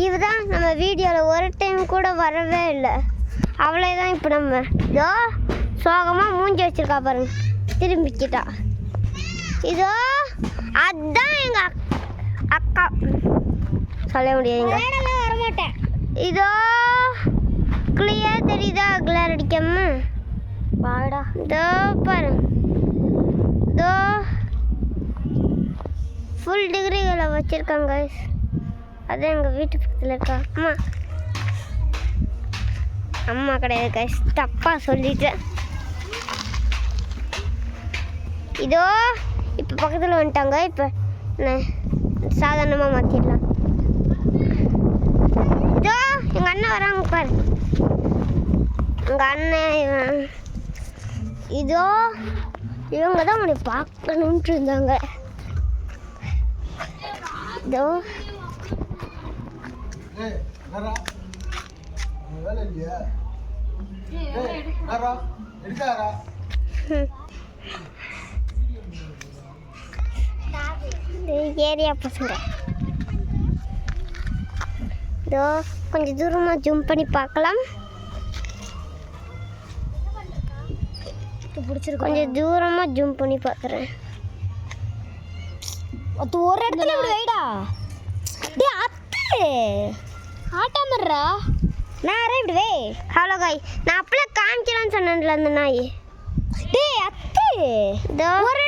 இதுதான் நம்ம வீடியோவில் ஒரு டைம் கூட வரவே இல்லை. அவ்வளோதான். இப்போ நம்ம இதோ சோகமாக மூஞ்சி வச்சிருக்கா பாருங்க, திரும்பிக்கிட்டா. இதோ அதுதான் எங்கள் அக்கா. சொல்ல முடியாதுங்க, வரமாட்டேன். இதோ கிளியர் தெரியுதா? கிளர் அடிக்காம பாடா. இதோ பாரு, இதோ ஃபுல் டிகிரிகளை வச்சுருக்காங்க. அதான் எங்கள் வீட்டு பக்கத்தில் இருக்கா அம்மா. அம்மா கிடையாது கைஸ், தப்பாக சொல்லிட்டேன். இதோ இப்போ பக்கத்தில் வந்துட்டாங்க. இப்போ சாதாரணமாக மாற்றிடலாம். இதோ எங்கள் அண்ணன் வராங்க பாரு, எங்கள் அண்ணன். இதோ இவங்க தான் உன்னை பார்க்கணுன்ட்டு இருந்தாங்க. இதோ ஏரியா பசங்க. இதோ கொஞ்சம் தூரமாக ஜூம் பண்ணி பார்க்கலாம். கொஞ்சம் தூரமாக ஜூம் பண்ணி பார்க்குறேன். ஒரு இடத்துல இப்படி வைடா. டே அத்தை ஆட்டாமறா, நான் இப்படி வே. ஹலோ காய், நான் அப்பளே காமிக்கலான்னு சொன்னேன்ல அந்த நாய். டே அத்தை இதோ ஒரு